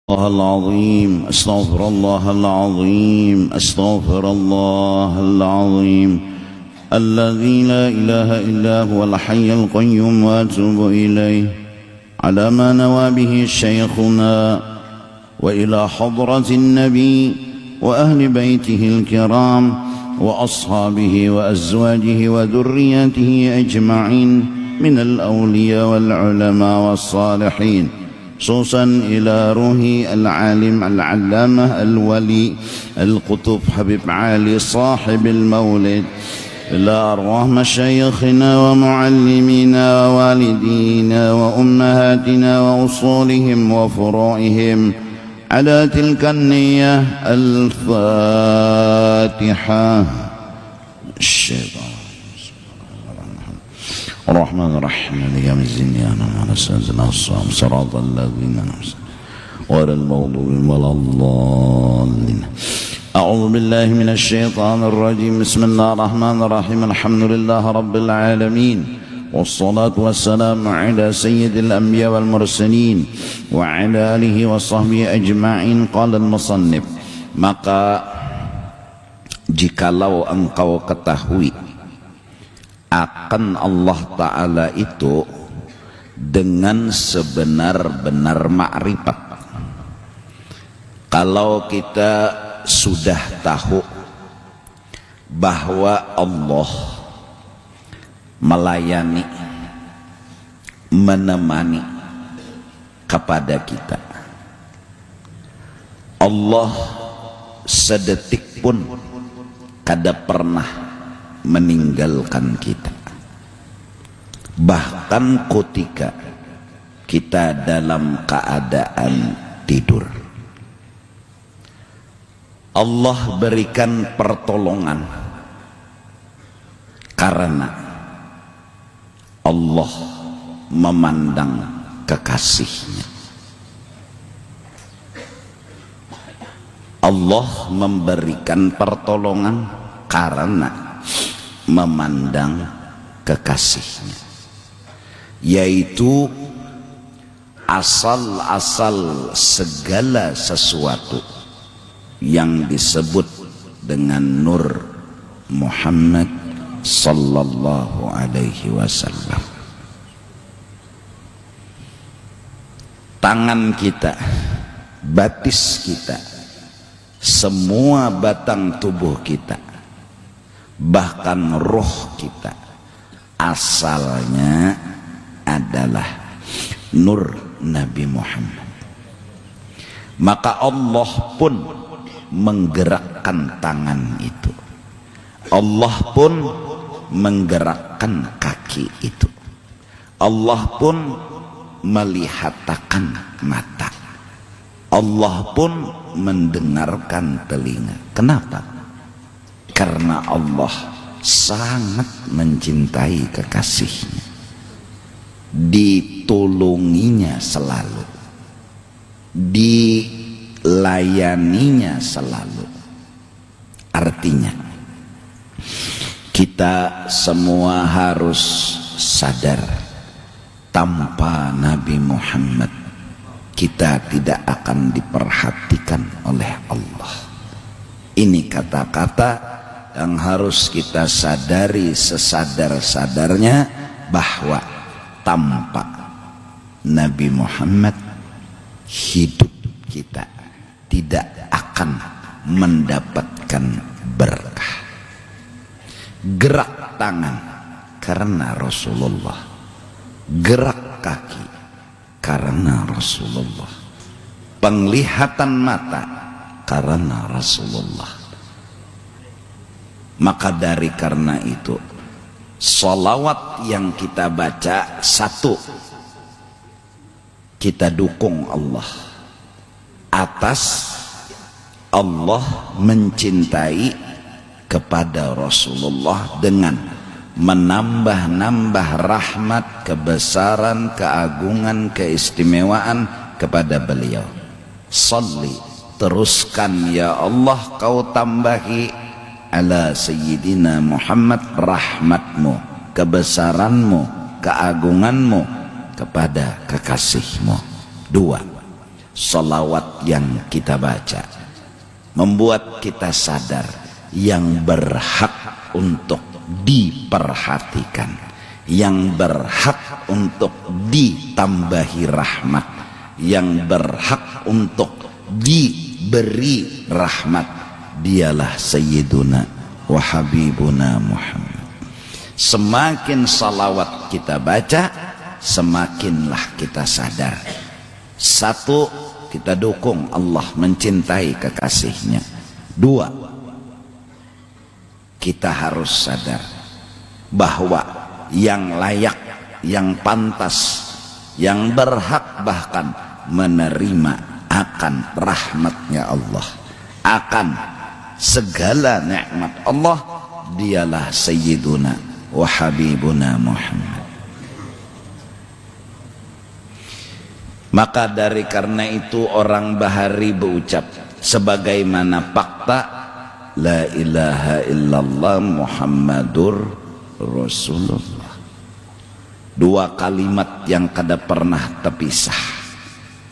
الله العظيم أستغفر الله العظيم أستغفر الله العظيم الذي لا إله إلا هو الحي القيوم وأتوب إليه على ما نوى به شيخنا وإلى حضرة النبي وأهل بيته الكرام وأصحابه وأزواجه وذرياته أجمعين من الأولياء والعلماء والصالحين، خصوصا إلى روحي العالم العلامة الولي القطب حبيب علي صاحب المولد، إلى أرواح مشايخنا ومعلمينا ووالدينا وأمهاتنا وأصولهم وفروعهم على تلك النية. الفاتحة. الشيطان الرحمن الرحيم مالك يوم الدين إياك نعبد وإياك نستعين صراط الذين أنعمت عليهم غير المغضوب ولا الضالين. أعوذ بالله من الشيطان الرجيم. بسم الله الرحمن الرحيم. الحمد لله رب العالمين والصلاة والسلام على سيد الأنبياء والمرسلين وعلى آله وصحبه أجمعين. قال المصنف, maka jikalau engkau ketahui akan Allah Ta'ala itu dengan sebenar-benar makrifat, kalau kita sudah tahu bahwa Allah melayani, menemani kepada kita, Allah sedetik pun kada pernah meninggalkan kita, bahkan ketika kita dalam keadaan tidur Allah berikan pertolongan karena Allah memandang kekasihnya. Allah memberikan pertolongan karena memandang kekasihnya, yaitu asal-asal segala sesuatu yang disebut dengan Nur Muhammad sallallahu alaihi wasallam. Tangan kita, batis kita, semua batang tubuh kita, bahkan roh kita asalnya adalah nur Nabi Muhammad. Maka Allah pun menggerakkan tangan itu, Allah pun menggerakkan kaki itu, Allah pun melihatkan mata, Allah pun mendengarkan telinga. Kenapa? Karena Allah sangat mencintai kekasihnya, ditolonginya selalu, dilayaninya selalu. Artinya kita semua harus sadar, tanpa Nabi Muhammad kita tidak akan diperhatikan oleh Allah. Ini kata-kata yang harus kita sadari sesadar-sadarnya, bahwa tanpa Nabi Muhammad hidup kita tidak akan mendapatkan berkah. Gerak tangan karena Rasulullah, gerak kaki karena Rasulullah, penglihatan mata karena Rasulullah. Maka dari karena itu, salawat yang kita baca, satu, kita dukung Allah atas Allah mencintai kepada Rasulullah dengan menambah-nambah rahmat, kebesaran, keagungan, keistimewaan kepada beliau. Salli, teruskan ya Allah, kau tambahi ala Sayyidina Muhammad rahmatmu, kebesaranmu, keagunganmu kepada kekasihmu. Dua, Salawat yang kita baca membuat kita sadar yang berhak untuk diperhatikan, yang berhak untuk ditambahi rahmat, yang berhak untuk diberi rahmat, dialah Sayyiduna wa Habibuna Muhammad. Semakin salawat kita baca, semakinlah kita sadar. Satu, kita dukung Allah mencintai kekasihnya. Dua, kita harus sadar bahwa yang layak, yang pantas, yang berhak bahkan menerima akan rahmatnya Allah, akan segala nikmat Allah, dialah Sayyiduna wa Habibuna Muhammad. Maka dari karena itu orang Bahari berucap sebagaimana fakta la ilaha illallah Muhammadur Rasulullah. Dua kalimat yang kada pernah terpisah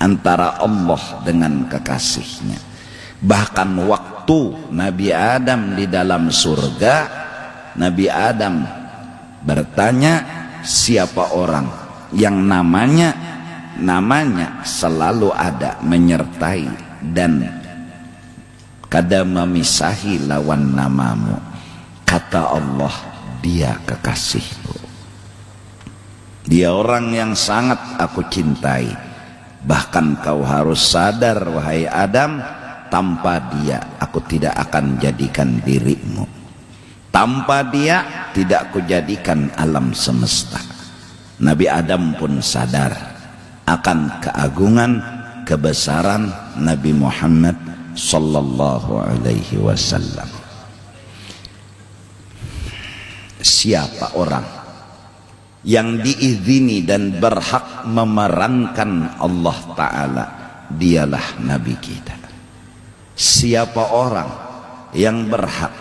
antara Allah dengan kekasihnya. Bahkan waktu Nabi Adam di dalam surga, Nabi Adam bertanya siapa orang yang namanya selalu ada menyertai dan kada memisahi lawan namamu. Kata Allah, dia kekasihku, dia orang yang sangat aku cintai. Bahkan kau harus sadar wahai Adam, tanpa dia aku tidak akan jadikan dirimu, tanpa dia tidak aku jadikan alam semesta. Nabi Adam pun sadar akan keagungan, kebesaran Nabi Muhammad sallallahu alaihi wasallam. Siapa orang yang diizini dan berhak memerankan Allah Ta'ala, dialah Nabi kita. Siapa orang yang berhak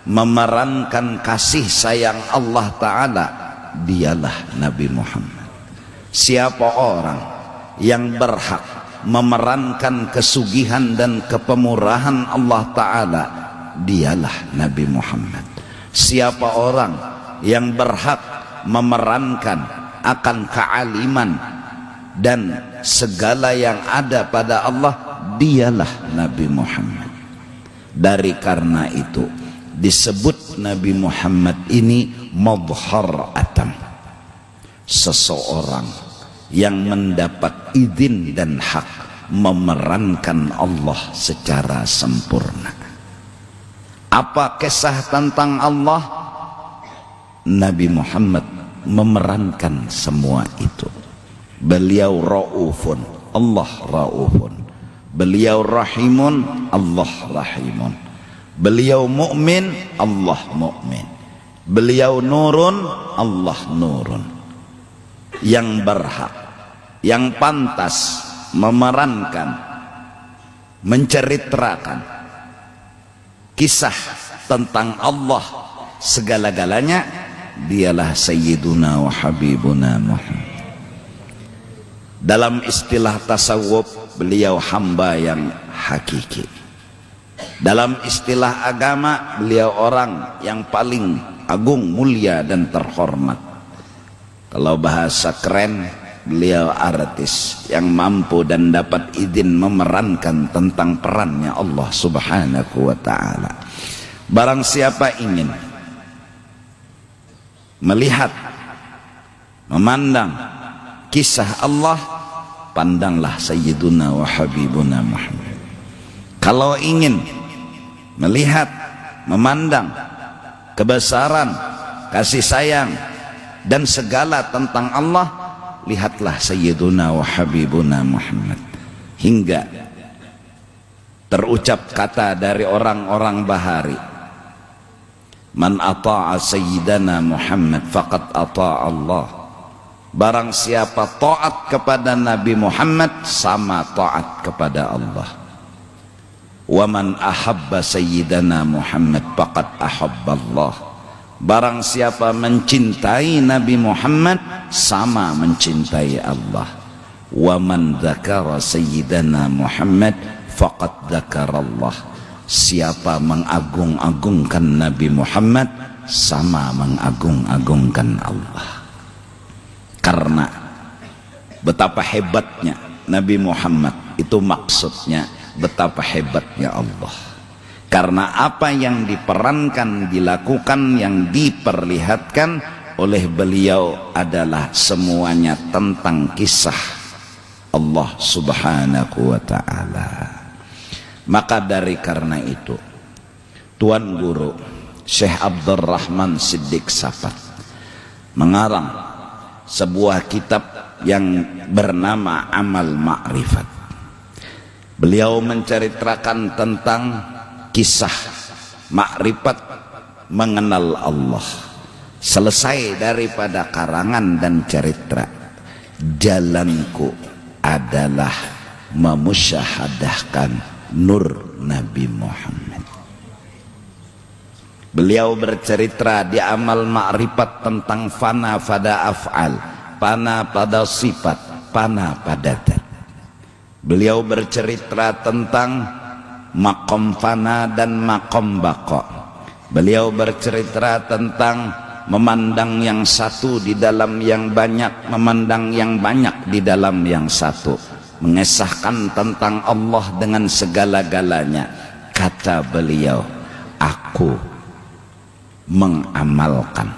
memerankan kasih sayang Allah Ta'ala, dialah Nabi Muhammad. Siapa orang yang berhak memerankan kesugihan dan kepemurahan Allah Ta'ala, dialah Nabi Muhammad. Siapa orang yang berhak memerankan akan kealiman dan segala yang ada pada Allah, dialah Nabi Muhammad. Dari karena itu disebut Nabi Muhammad ini madhhar atam, seseorang yang mendapat izin dan hak memerankan Allah secara sempurna. Apa kisah tentang Allah? Nabi Muhammad memerankan semua itu. Beliau raufun, Allah raufun. Beliau rahimun, Allah rahimun. Beliau mukmin, Allah mukmin. Beliau nurun, Allah nurun. Yang berhak, yang pantas memerankan, menceritakan kisah tentang Allah segala-galanya, dialah Sayyiduna wa Habibuna Muhammad. Dalam istilah tasawuf, beliau hamba yang hakiki. Dalam istilah agama, beliau orang yang paling agung, mulia dan terhormat. Kalau bahasa keren, beliau artis yang mampu dan dapat izin memerankan tentang perannya Allah Subhanahu wa ta'ala. Barang siapa ingin melihat, memandang kisah Allah, pandanglah Sayyiduna wa Habibuna Muhammad. Kalau ingin melihat, memandang kebesaran, kasih sayang dan segala tentang Allah, lihatlah Sayyiduna wa Habibuna Muhammad. Hingga terucap kata dari orang-orang Bahari, man ata'a Sayyidana Muhammad faqad ata'a Allah. Barang siapa taat kepada Nabi Muhammad, sama taat kepada Allah. Wa man ahabba Sayyidana Muhammad faqad ahabba Allah. Barang siapa mencintai Nabi Muhammad, sama mencintai Allah. Wa man dzakara sayyidana Muhammad faqad dzakarallah. Siapa mengagung-agungkan Nabi Muhammad sama mengagung-agungkan Allah. Karena betapa hebatnya Nabi Muhammad, itu maksudnya betapa hebatnya Allah. Karena apa yang diperankan, dilakukan, yang diperlihatkan oleh beliau adalah semuanya tentang kisah Allah subhanahu wa ta'ala. Maka dari karena itu, Tuan Guru Syekh Abdurrahman Siddiq Safat mengarang sebuah kitab yang bernama Amal Ma'rifat. Beliau menceritakan tentang kisah makrifat mengenal Allah. Selesai daripada karangan dan cerita, jalanku adalah memusyahadahkan nur Nabi Muhammad. Beliau bercerita di Amal Ma'rifat tentang fana pada af'al, fana pada sifat, fana pada zat. Beliau bercerita tentang makom fana dan makom bako. Beliau bercerita tentang memandang yang satu di dalam yang banyak, memandang yang banyak di dalam yang satu, mengesahkan tentang Allah dengan segala-galanya. Kata beliau, aku mengamalkan,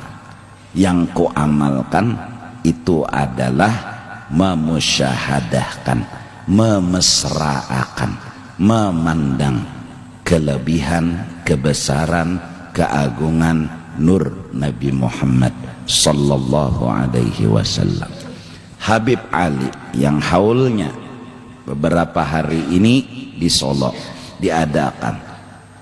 yang ku amalkan itu adalah memusyahadahkan, memesraakan, memandang kelebihan, kebesaran, keagungan nur Nabi Muhammad sallallahu alaihi wasallam. Habib Ali yang haulnya beberapa hari ini di Solo diadakan,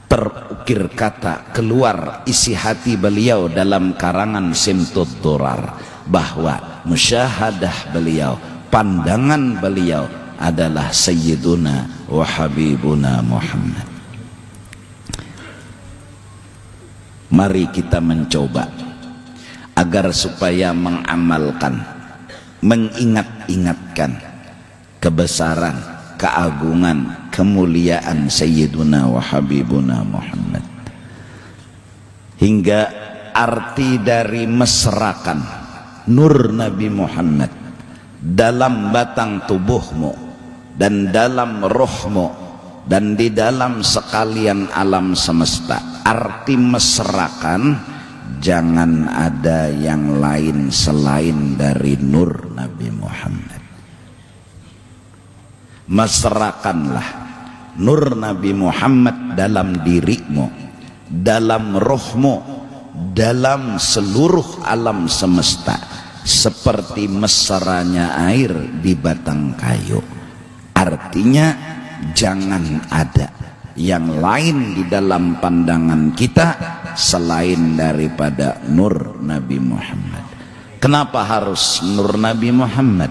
terukir kata keluar isi hati beliau dalam karangan Simtud Durar, bahwa musyahadah beliau, pandangan beliau adalah Sayyiduna wa Habibuna Muhammad. Mari kita mencoba agar supaya mengamalkan, mengingat-ingatkan kebesaran, keagungan, kemuliaan Sayyiduna wa Habibuna Muhammad. Hingga arti dari mesrakan nur Nabi Muhammad dalam batang tubuhmu dan dalam rohmu dan di dalam sekalian alam semesta. Arti mesrakan, jangan ada yang lain selain dari nur Nabi Muhammad. Mesrakanlah nur Nabi Muhammad dalam dirimu, dalam rohmu, dalam seluruh alam semesta, seperti mesranya air di batang kayu. Artinya jangan ada yang lain di dalam pandangan kita selain daripada nur Nabi Muhammad. Kenapa harus nur Nabi Muhammad?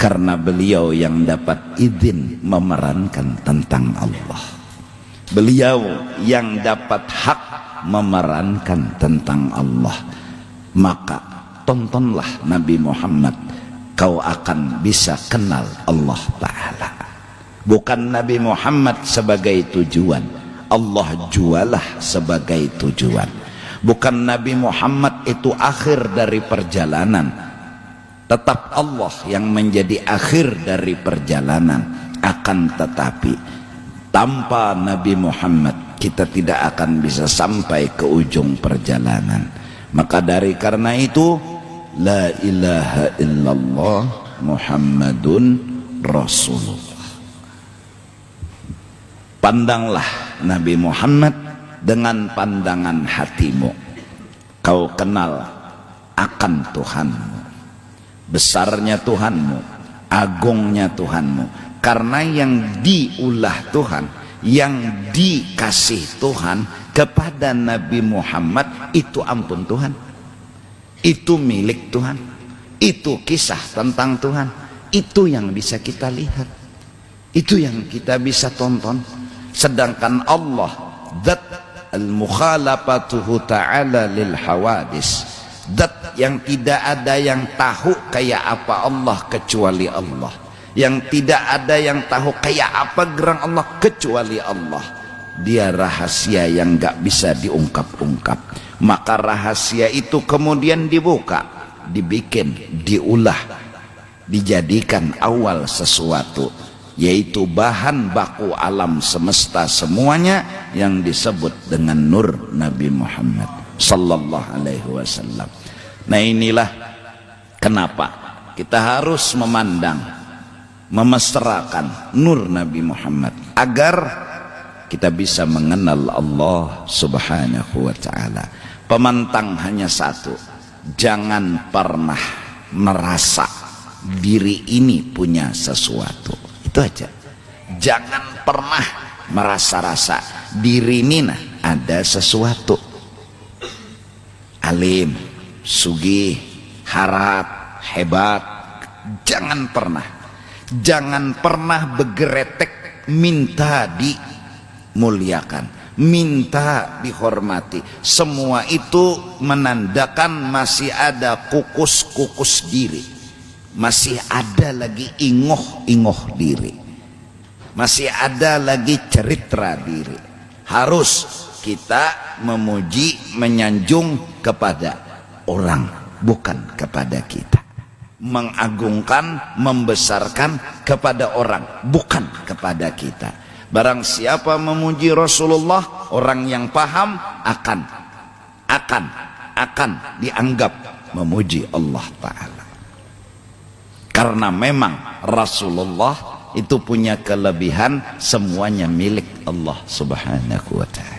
Karena beliau yang dapat izin memerankan tentang Allah. Beliau yang dapat hak memerankan tentang Allah. Maka tontonlah Nabi Muhammad, kau akan bisa kenal Allah Ta'ala. Bukan Nabi Muhammad sebagai tujuan, Allah jualah sebagai tujuan. Bukan Nabi Muhammad itu akhir dari perjalanan, tetap Allah yang menjadi akhir dari perjalanan. Akan tetapi tanpa Nabi Muhammad kita tidak akan bisa sampai ke ujung perjalanan. Maka dari karena itu, la ilaha illallah Muhammadun Rasulullah. Pandanglah Nabi Muhammad dengan pandangan hatimu. Kau kenal akan Tuhanmu, besarnya Tuhanmu, agungnya Tuhanmu. Karena yang diulah Tuhan, yang dikasih Tuhan kepada Nabi Muhammad, itu ampun Tuhan, itu milik Tuhan, itu kisah tentang Tuhan. Itu yang bisa kita lihat, itu yang kita bisa tonton. Sedangkan Allah zat al-mukhalafatuhu ta'ala lil hawadis, zat yang tidak ada yang tahu kayak apa Allah kecuali Allah, yang tidak ada yang tahu kayak apa gerak Allah kecuali Allah. Dia rahasia yang gak bisa diungkap-ungkap. Maka rahasia itu kemudian dibuka, dibikin, diulah, dijadikan awal sesuatu, yaitu bahan baku alam semesta semuanya yang disebut dengan nur Nabi Muhammad sallallahu alaihi wasallam. Nah, inilah kenapa kita harus memandang, memesrakan nur Nabi Muhammad agar kita bisa mengenal Allah subhanahu wa ta'ala. Pemantang hanya satu, jangan pernah merasa diri ini punya sesuatu. Itu aja. Jangan pernah merasa-rasa diri ini ada sesuatu. Alim, sugih, harap, hebat. Jangan pernah. Jangan pernah bergeretek minta dimuliakan, minta dihormati. Semua itu menandakan masih ada kukus-kukus diri, masih ada lagi ingoh-ingoh diri, masih ada lagi cerita diri. Harus kita memuji, menyanjung kepada orang, bukan kepada kita. Mengagungkan, membesarkan kepada orang, bukan kepada kita. Barang siapa memuji Rasulullah, orang yang paham akan dianggap memuji Allah Ta'ala. Karena memang Rasulullah itu punya kelebihan, semuanya milik Allah Subhanahu wa Ta'ala.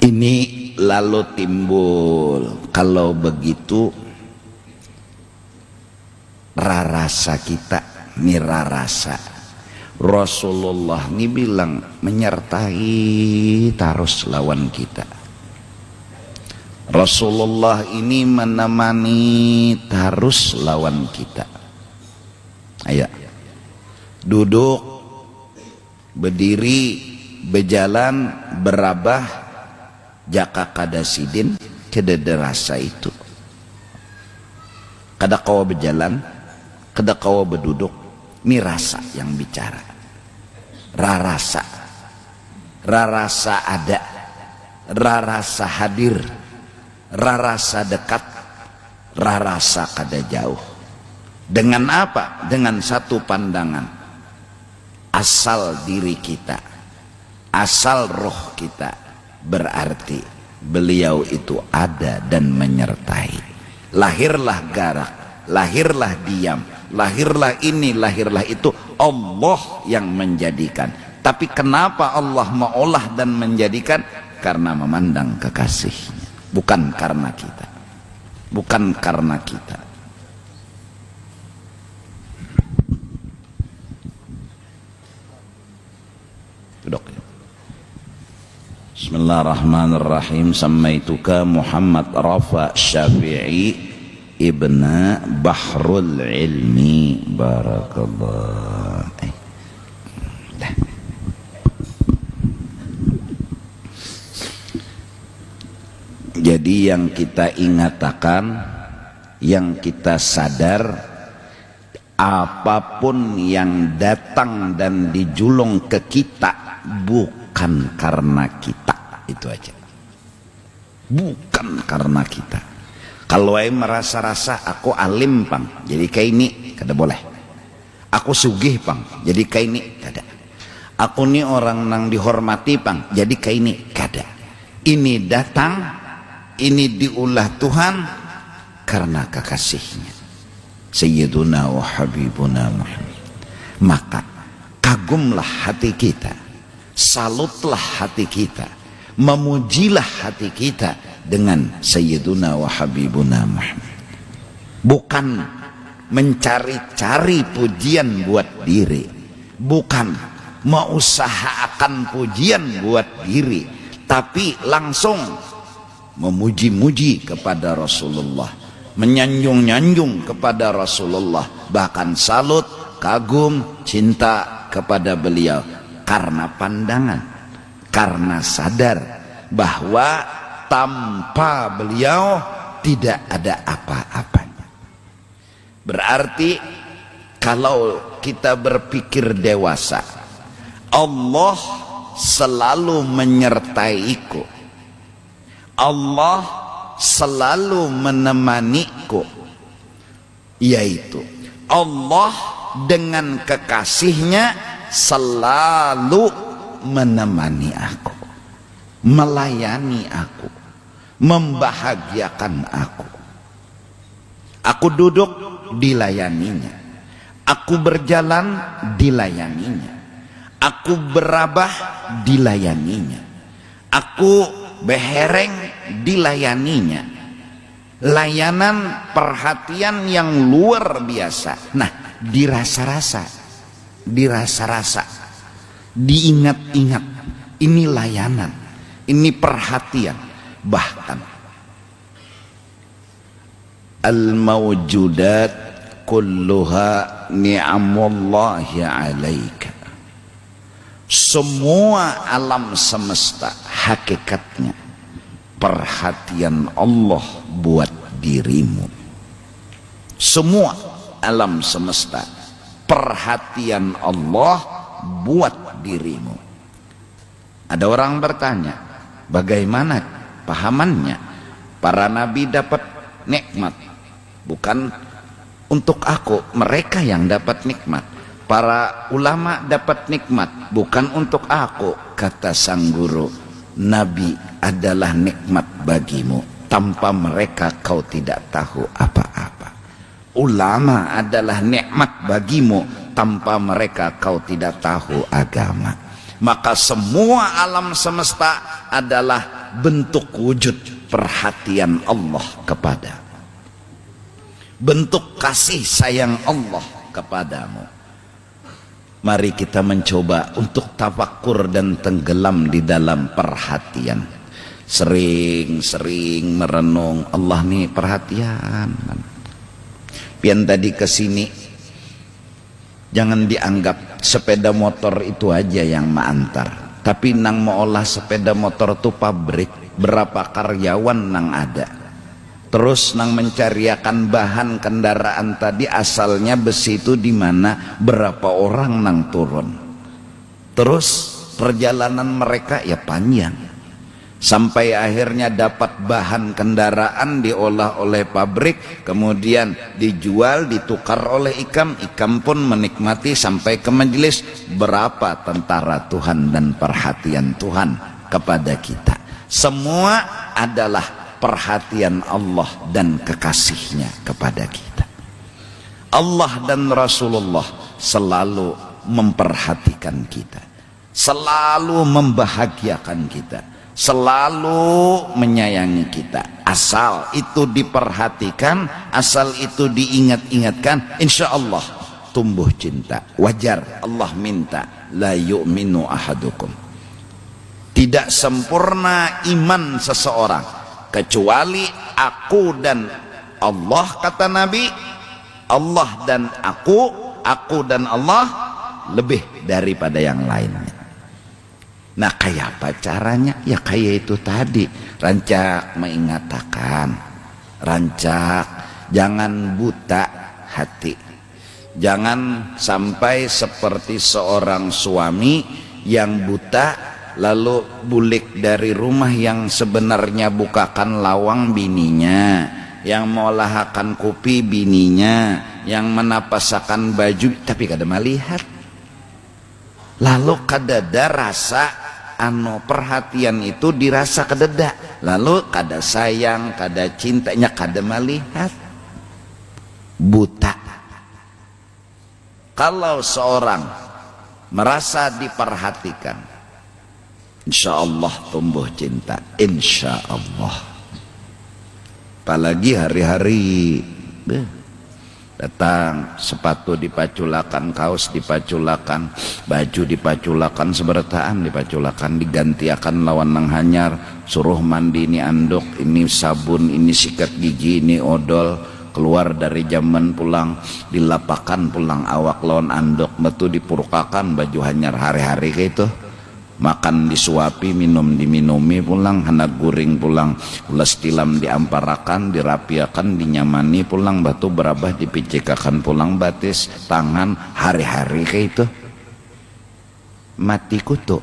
Ini lalu timbul, kalau begitu rarasa kita, mirarasa. Rasulullah ini bilang menyertai terus lawan kita. Rasulullah ini menemani terus lawan kita. Ayo, duduk, berdiri, berjalan, berabah, jaka kada sidin kedede rasa itu. Kada kawa berjalan, kada kawa berduduk, ini rasa yang bicara. Rarasa, rarasa ada, rarasa hadir, rarasa dekat, rarasa kada jauh. Dengan apa? Dengan satu pandangan, asal diri kita, asal roh kita. Berarti beliau itu ada dan menyertai. Lahirlah garak, lahirlah diam, lahirlah ini, lahirlah itu, Allah yang menjadikan. Tapi kenapa Allah mengolah dan menjadikan? Karena memandang kekasihnya, bukan karena kita, bukan karena kita. Duduk. Bismillahirrahmanirrahim. Samaituka Muhammad Rafa Syafi'i ibn Bahrul Ilmi. Barakallah. Jadi yang kita ingatakan, yang kita sadar, apapun yang datang dan dijulung ke kita bukan karena kita, itu aja. Bukan karena kita. Kalau saya merasa-rasa aku alim pang, jadi kayak ini kada boleh. Aku sugih pang, jadi kayak ini kada. Aku ni orang nang dihormati pang, jadi kayak ini kada. Ini datang, ini diulah Tuhan karena kekasihnya Sayyiduna wa Habibuna Muhammad. Maka kagumlah hati kita, salutlah hati kita, memujilah hati kita dengan Sayyiduna wa Habibuna Muhammad. Bukan mencari-cari pujian buat diri, bukan mengusahakan pujian buat diri, tapi langsung memuji-muji kepada Rasulullah, menyanjung-nyanjung kepada Rasulullah, bahkan salut, kagum, cinta kepada beliau karena pandangan, karena sadar bahwa tanpa beliau tidak ada apa-apanya. Berarti kalau kita berpikir dewasa, Allah selalu menyertaiku, Allah selalu menemaniku, yaitu Allah dengan kekasihnya selalu menemani aku, melayani aku, membahagiakan aku. Aku duduk, dilayaninya. Aku berjalan, dilayaninya. Aku berabah, dilayaninya. Aku behereng, dilayaninya. Layanan perhatian yang luar biasa. Nah, dirasa-rasa, diingat-ingat. Ini layanan, ini perhatian. Bahkan al-mawjudat kulluha ni'amullahi alaika. Semua alam semesta hakikatnya perhatian Allah buat dirimu. Semua alam semesta perhatian Allah buat dirimu. Ada orang bertanya, bagaimana pahamannya? Para nabi dapat nikmat, bukan untuk aku, mereka yang dapat nikmat. Para ulama dapat nikmat, bukan untuk aku. Kata sang guru, nabi adalah nikmat bagimu, tanpa mereka kau tidak tahu apa-apa. Ulama adalah nikmat bagimu, tanpa mereka kau tidak tahu agama. Maka semua alam semesta adalah bentuk wujud perhatian Allah kepada, bentuk kasih sayang Allah kepadamu. Mari kita mencoba untuk tafakkur dan tenggelam di dalam perhatian. Sering-sering merenung, Allah nih perhatian. Pian tadi kesini, jangan dianggap sepeda motor itu aja yang mengantar. Tapi nang mau olah sepeda motor itu pabrik, berapa karyawan nang ada. Terus nang mencariakan bahan kendaraan tadi asalnya besi itu di mana, berapa orang nang turun. Terus perjalanan mereka ya panjang, sampai akhirnya dapat bahan kendaraan diolah oleh pabrik, kemudian dijual, ditukar oleh ikam pun menikmati sampai ke majelis. Berapa tentara Tuhan dan perhatian Tuhan kepada kita. Semua adalah perhatian Allah dan kekasihnya kepada kita. Allah dan Rasulullah selalu memperhatikan kita, selalu membahagiakan kita, selalu menyayangi kita. Asal itu diperhatikan, asal itu diingat-ingatkan, insya Allah tumbuh cinta. Wajar Allah minta, la yu'minu ahadukum. Tidak sempurna iman seseorang kecuali aku dan Allah, kata Nabi. Allah dan aku dan Allah lebih daripada yang lainnya. Nah, kayak apa caranya? Ya kayak itu tadi, rancak mengatakan, rancak jangan buta hati. Jangan sampai seperti seorang suami yang buta lalu bulik dari rumah yang sebenarnya bukakan lawang bininya, yang molahakan kopi bininya, yang menapasakan baju, tapi kada melihat. Lalu kadada rasa perhatian itu dirasa kadada, lalu kada sayang, kada cintanya, kada melihat. Buta. Kalau seorang merasa diperhatikan, insya Allah tumbuh cinta, insya Allah. Apalagi hari-hari datang, sepatu dipaculakan, kaos dipaculakan, baju dipaculakan, seberataan dipaculakan, digantiakan lawan nang hanyar, suruh mandi ini anduk, ini sabun, ini sikat gigi, ini odol. Keluar dari zaman pulang, dilapakan pulang awak lawan anduk, betul dipurkakan baju hanyar hari-hari kayak itu. makan disuapi, minum diminumi pulang, hendak guring pulang, ulas tilam diamparakan, dirapiakan, dinyamani pulang, batu berabah dipicikakan pulang, batis tangan, hari-hari kayak itu mati kutu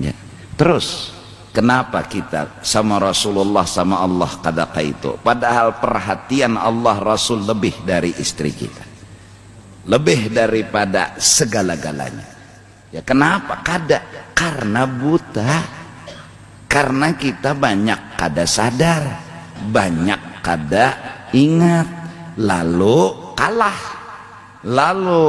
ya. Terus kenapa kita sama Rasulullah sama Allah kadaka itu, padahal perhatian Allah Rasul lebih dari istri kita, lebih daripada segala-galanya. Ya kenapa? Karena buta, karena kita banyak kada sadar, banyak kada ingat, lalu kalah, lalu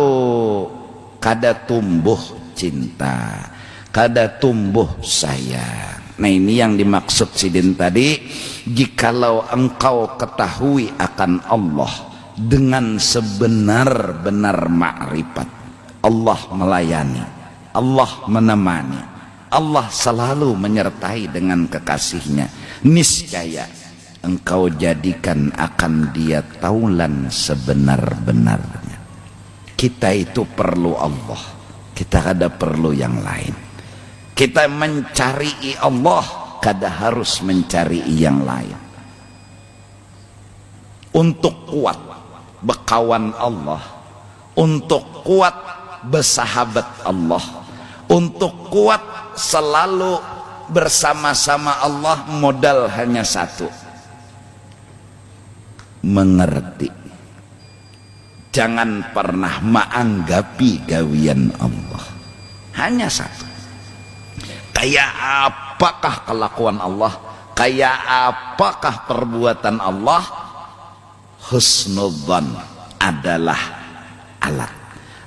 kada tumbuh cinta, kada tumbuh sayang. Nah ini yang dimaksud Sidin tadi, jikalau engkau ketahui akan Allah dengan sebenar-benar makrifat, Allah melayani, Allah menemani, Allah selalu menyertai dengan kekasihnya, niscaya engkau jadikan akan dia taulan sebenar-benarnya. Kita itu perlu Allah, kita kada perlu yang lain. Kita mencari Allah, kada harus mencari yang lain. Untuk kuat berkawan Allah, untuk kuat bersahabat Allah, untuk kuat selalu bersama-sama Allah, modal hanya satu: mengerti. Jangan pernah menganggapi gawian Allah. Hanya satu. Kayak apakah kelakuan Allah, kayak apakah perbuatan Allah, husnudzan adalah alat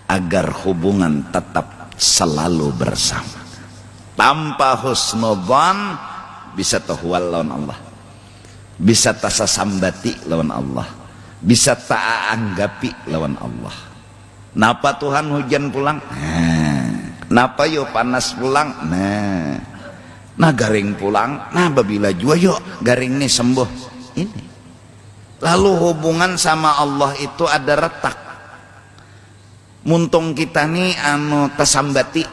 agar hubungan tetap selalu bersama. Tanpa husnudzan bisa tahwal lawan Allah, bisa tasasambati lawan Allah, bisa taanggapi lawan Allah. Napa Tuhan hujan pulang? Napa yo panas pulang? Nah garing pulang. Nah babila jua yo garing nih sembuh. Ini. Lalu hubungan sama Allah itu ada retak. Muntung kita nih tasambati,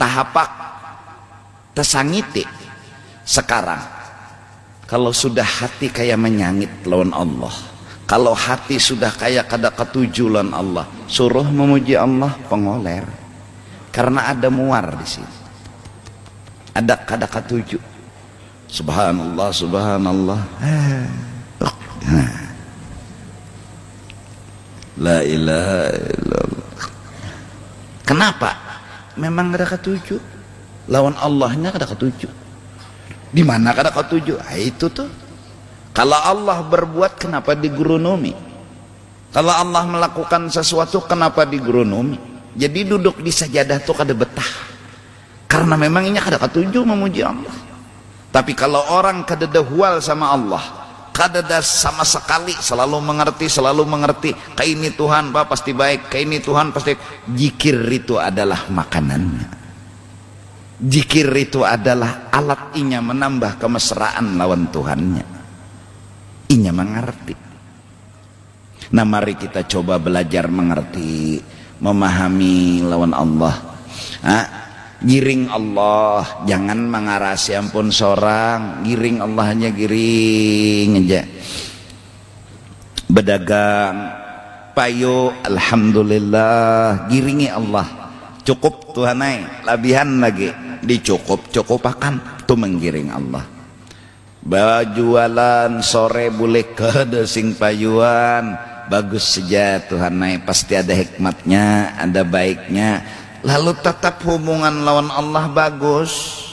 tahapak, tasangiti. Sekarang kalau sudah hati kayak menyangit lawan Allah, kalau hati sudah kayak kada ketuju lawan Allah, suruh memuji Allah pengoler, karena ada muar di sini, ada kada ketuju. Subhanallah, subhanallah, la ilaha illallah. Kenapa? Memang kada ketuju lawan Allahnya, kada ketuju. Di mana kada ketuju? Itu tuh. Kalau Allah berbuat, kenapa digurunumi? Kalau Allah melakukan sesuatu, kenapa digurunumi? Jadi duduk di sajadah tuh kada betah, karena memang ini kada ketuju memuji Allah. Tapi kalau orang kada dahwal sama Allah, kada ada sama sekali, selalu mengerti, kayak ini Tuhan Pak pasti baik, kayak ini Tuhan pasti. Zikir itu adalah makanannya. Zikir itu adalah alat inya menambah kemesraan lawan Tuhannya. Inya mengerti. Nah mari kita coba belajar mengerti, memahami lawan Allah. Giring Allah, jangan mengarasi ampun seorang, giring Allah hanya giring aja. Berdagang, payo, alhamdulillah, giringi Allah. Cukup Tuhanai, labihan lagi, dicukup-cukupakan, itu menggiring Allah. Bajualan sore boleh kada sing payuan, bagus saja Tuhanai, pasti ada hikmatnya, ada baiknya. Lalu tetap hubungan lawan Allah bagus.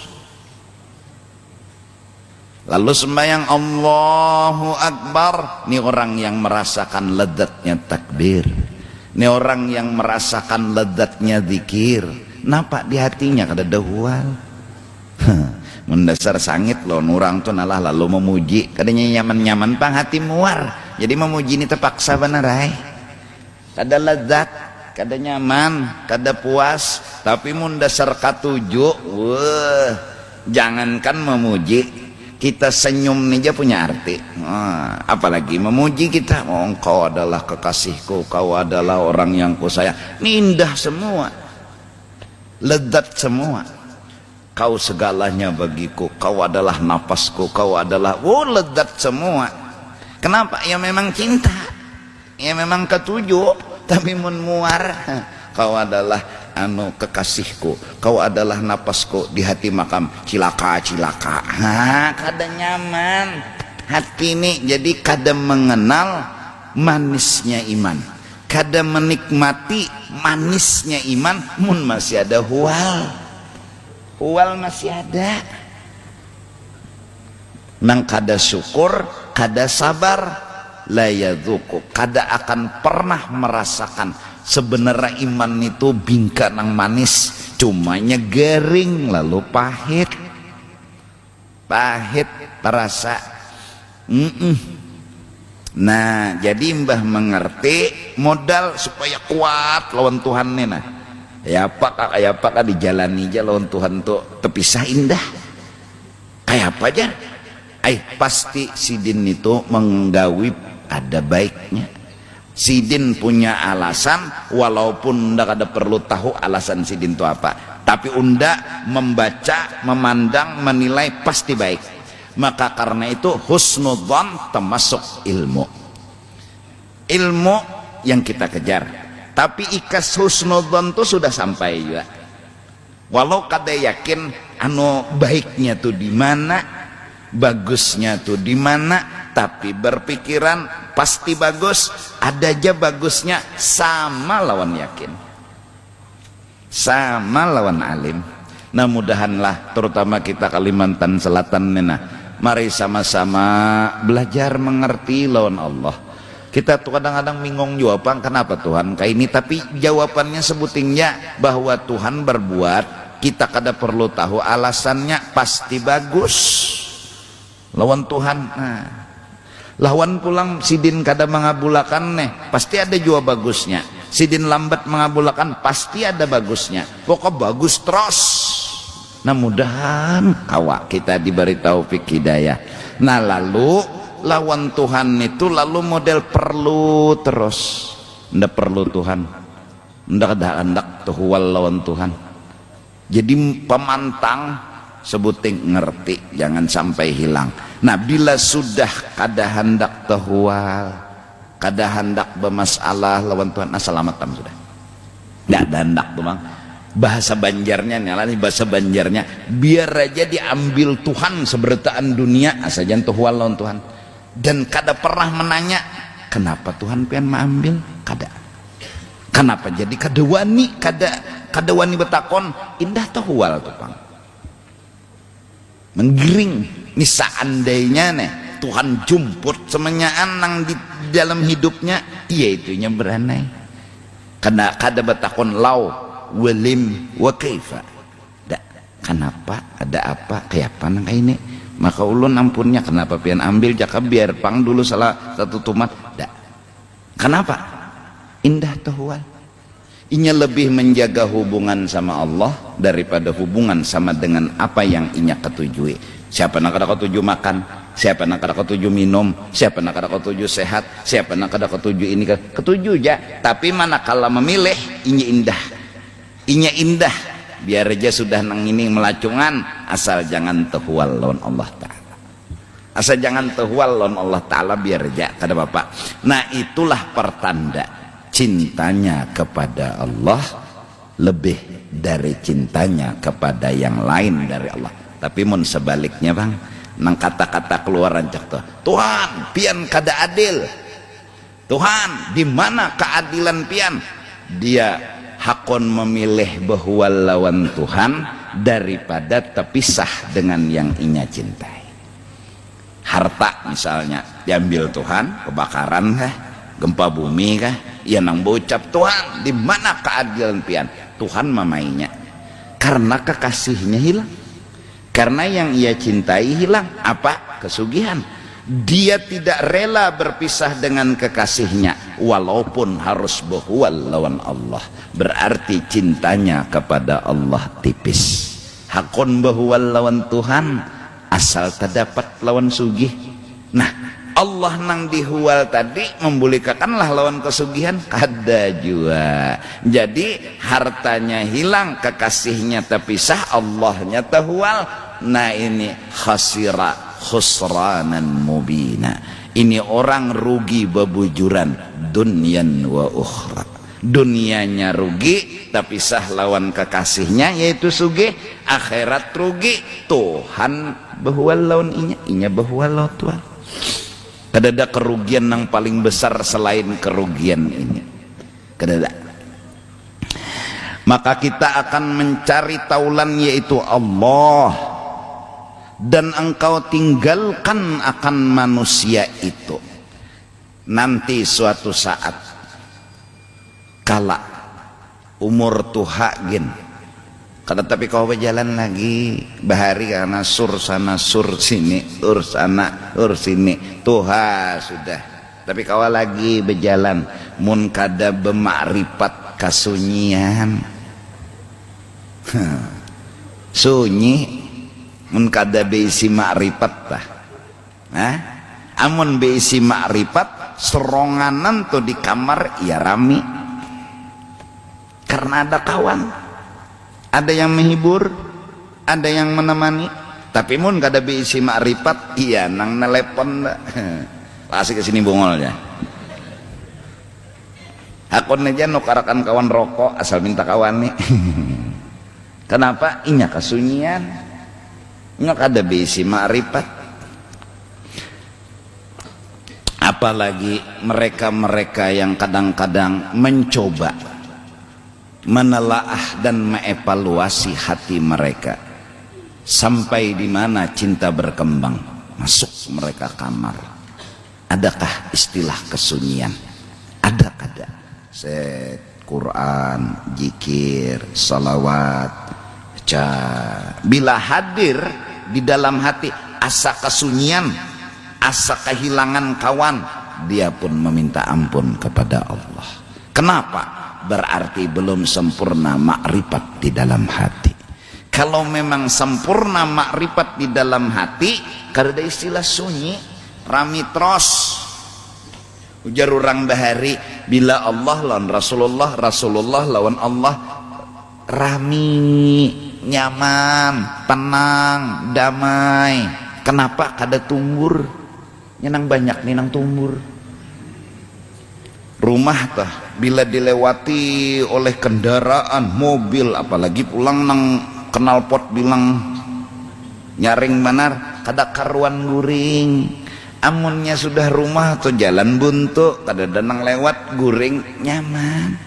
Lalu sembahyang Allahu Akbar, ini orang yang merasakan lezatnya takbir, ini orang yang merasakan lezatnya zikir. Napa di hatinya kada dahwal? Mendasar sangit loh orang tuh nalah lalu memuji, kadanya nyaman-nyaman pang hati muar. Jadi memuji ini terpaksa benerai, kada lezat, kada nyaman, kada puas. Tapi mendasar katuju, jangankan memuji, kita senyum aja punya arti. Apalagi memuji kita, engkau adalah kekasihku, kau adalah orang yang kusayang. Ini indah semua. lezat semua. Kau segalanya bagiku, kau adalah napasku, kau adalah, lezat semua. Kenapa? Ya memang cinta, ya memang ketujuh. Tapi mun muar, kau adalah kekasihku, kau adalah napasku di hati makam, cilaka. Kada nyaman hati ini, jadi kada mengenal manisnya iman, kada menikmati manisnya iman. Mun masih ada hual masih ada, nang kada syukur, kada sabar, la yadzuku, kada akan pernah merasakan sebenarnya iman itu bingka nang manis, cumanya garing lalu pahit terasa. Nah, jadi mbah mengerti modal supaya kuat lawan Tuhan nih. Nah, ya apa dijalani aja lawan Tuhan tuh terpisah indah. Kayak apa aja? Pasti sidin itu menggawi ada baiknya. Sidin punya alasan, walaupun ndak ada perlu tahu alasan sidin itu apa, tapi unda membaca, memandang, menilai pasti baik. Maka karena itu husnudzon termasuk ilmu yang kita kejar. Tapi ikas husnudzon itu sudah sampai juga, walau kada yakin baiknya tuh di mana, bagusnya tuh di mana, tapi berpikiran pasti bagus. Ada aja bagusnya sama lawan yakin, sama lawan alim. Nah, mudahanlah terutama kita Kalimantan Selatan nena, mari sama-sama belajar mengerti lawan Allah. Kita tuh kadang-kadang bingung jawaban kenapa Tuhan kayak ini, tapi jawabannya sebutingnya bahwa Tuhan berbuat, kita kada perlu tahu alasannya, pasti bagus lawan Tuhan. Nah, lawan pulang sidin kada mengabulakan pasti ada jua bagusnya. Sidin lambat mengabulakan pasti ada bagusnya. Pokok bagus terus. Nah, mudahan awak kita diberi taufik hidayah. Nah, lalu lawan Tuhan itu lalu model perlu terus. Ndak perlu Tuhan, ndak ada hendak tuhual lawan Tuhan. Jadi pemantang sebuting ngerti, jangan sampai hilang. Nah, bila sudah kada hendak tehual, kada hendak bermasalah lawan Tuhan, nah selamat tam sudah. Ndak ada hendak tuh bang. Bahasa Banjarnya nih, bahasa Banjarnya, biar aja diambil Tuhan seberitaan dunia, asajan tehual lawan Tuhan. Dan kada pernah menanya kenapa Tuhan pengen mengambil, kada. Kenapa jadi kada wani betakon indah tehual tuh bang. Menggiring ini seandainya Tuhan jumput semenyaan nang di dalam hidupnya, iya itunya beranai. Karena kada betakon lau walim wa kaifa. Kenapa, ada apa, kayak apa nang kayak ini, maka ulun ampunnya kenapa pian ambil jaka biar pang dulu salah satu tumat. Kenapa? Indah tehual. Inya lebih menjaga hubungan sama Allah daripada hubungan sama dengan apa yang inya ketujui. Siapa nak kada ketuju makan, siapa nak kada ketuju minum, siapa nak kada ketuju sehat, siapa nak kada ketuju ini, ketuju aja. Tapi manakala memilih, inya indah, biar aja sudah nang ini melacungan, asal jangan tehual lawan Allah Ta'ala. Asal jangan tehual lawan Allah Ta'ala, biar aja kada bapak. Nah, itulah pertanda cintanya kepada Allah lebih dari cintanya kepada yang lain dari Allah. Tapi mun sebaliknya bang, nang kata-kata keluaran cak Tuhan pian kada adil, Tuhan di mana keadilan pian, dia hakon memilih bahwa lawan Tuhan daripada terpisah dengan yang inya cintai. Harta misalnya diambil Tuhan, kebakaran kah, gempa bumi kah, ia nang bocap Tuhan di mana keadilan pian, Tuhan mamainya karena kekasihnya hilang, karena yang ia cintai hilang. Apa? Kesugihan. Dia tidak rela berpisah dengan kekasihnya walaupun harus berhual lawan Allah. Berarti cintanya kepada Allah tipis. Hakon berhual lawan Tuhan asal terdapat lawan sugih. Nah, Allah nang dihual tadi membolehkanlah lawan kesugihan kada jua. Jadi hartanya hilang, kekasihnya terpisah, Allahnya terhual. Nah ini khasira khusranan mubina. Ini orang rugi bebujuran dunyan wa ukhra. Dunianya rugi terpisah lawan kekasihnya yaitu sugih, akhirat rugi. Tuhan behual lawan inya behual lawan Tuhan. Kadada kerugian yang paling besar selain kerugian ini. Kadada. Maka kita akan mencari taulan yaitu Allah, dan engkau tinggalkan akan manusia itu. Nanti suatu saat kala umur tuha gin, kada tapi kau berjalan lagi bahari karena sur sana sur sini, sur sana sur sini, tuha sudah. Tapi kau lagi berjalan mun kada bemakrifat kasunyian, sunyi mun kada beisi makrifat tah. Amun beisi makrifat seronganan tuh di kamar ya rami, karena ada kawan, ada yang menghibur, ada yang menemani. Tapi mun kada beisi makrifat iya nang nelepon asik kesini bongolnya. Akon aja nukarakan kawan rokok asal minta kawan nih. Kenapa? Inya kesunyian, inya kada beisi makrifat. Apalagi mereka-mereka yang kadang-kadang mencoba menelaah dan mengevaluasi hati mereka, sampai di mana cinta berkembang masuk mereka kamar. Adakah istilah kesunyian? Ada kada? Quran, zikir, salawat, bila hadir di dalam hati asa kesunyian, asa kehilangan kawan, dia pun meminta ampun kepada Allah. Kenapa? Berarti belum sempurna makrifat di dalam hati. Kalau memang sempurna makrifat di dalam hati, kada istilah sunyi, rami tros. Ujar orang bahari, bila Allah lawan Rasulullah, Rasulullah lawan Allah, rami, nyaman, tenang, damai. Kenapa kada tumbur? Nyenang banyak nih nang tumbur. Rumah tah bila dilewati oleh kendaraan, mobil, apalagi pulang nang knalpot bilang nyaring manar, kada karuan guring. Amunnya sudah rumah atau jalan buntu, kada danang lewat guring nyaman.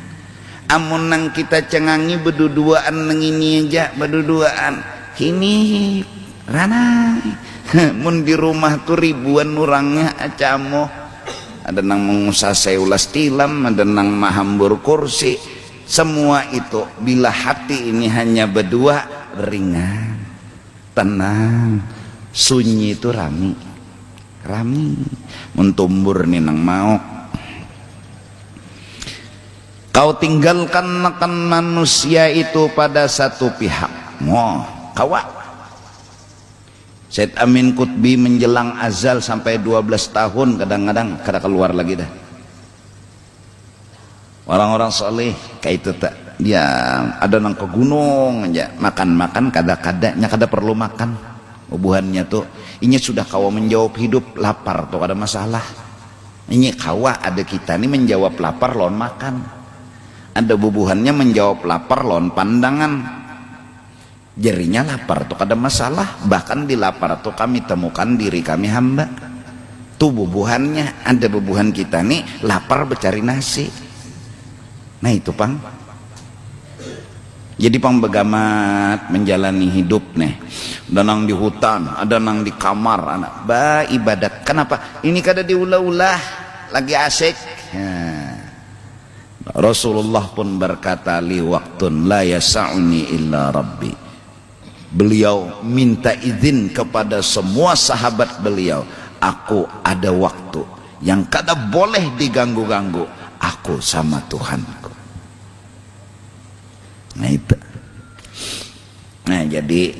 Amun nang kita cengangi berduduaan nang ini aja berduduaan kini ranai. Mun di rumah tuh ribuan orangnya acamo, ada nang mengusah seulas tilam, ada nang mahambur kursi. Semua itu bila hati ini hanya berdua, ringan, tenang, sunyi itu rami, mentumbur nih nang mau. Kau tinggalkan akan manusia itu pada satu pihak. Kawa Said Amin Qutbi menjelang azal sampai 12 tahun kadang-kadang kada keluar lagi dah. Orang-orang soleh kayak itu tak, dia ada nang ke gunung aja makan-makan kada perlu makan. Ubuhannya tuh ini sudah kawa menjawab hidup lapar tuh ada masalah. Ini kawa ada kita nih menjawab lapar lawan makan. Ada bubuhannya menjawab lapar lawan pandangan. Jerinya lapar tuh kada masalah, bahkan di lapar tuh kami temukan diri kami hamba. Tuh bubuhannya, ada bubuhan kita nih lapar bercari nasi. Nah itu pang. Jadi pang begamat menjalani hidup nih. Ada nang di hutan, ada nang di kamar, anak ibadat. Kenapa? Ini kada diulah-ulah, lagi asik. Rasulullah pun berkata, li waktun la yasa'uni illa rabbi. Beliau minta izin kepada semua sahabat beliau, aku ada waktu yang kada boleh diganggu-ganggu, aku sama Tuhanku. Nah itu. Nah jadi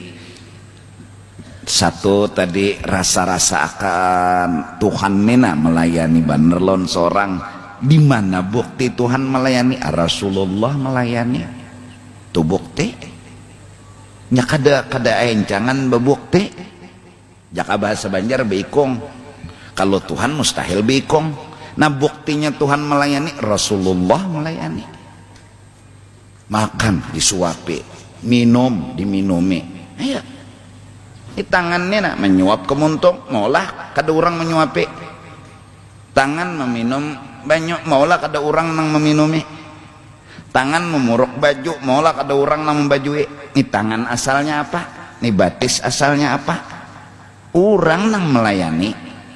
Satu tadi rasa-rasa akan Tuhan nena melayani banerlon seorang. Di mana bukti Tuhan melayani? Rasulullah melayani. Tu bukti. Nya kada encangan bebukti. Jaka bahasa Banjar beikong. Kalau Tuhan mustahil beikong. Nah buktinya Tuhan melayani, Rasulullah melayani. Makan disuapi, minum diminumi. Ayo. Di tangannya nak menyuap kemuntung, maulah kada orang menyuapi. Tangan meminum banyak, maulah kada orang nang meminumi. Tangan memuruk baju, maulah kada orang nang membajui. Ini tangan asalnya apa? Ini batis asalnya apa? Orang nang melayani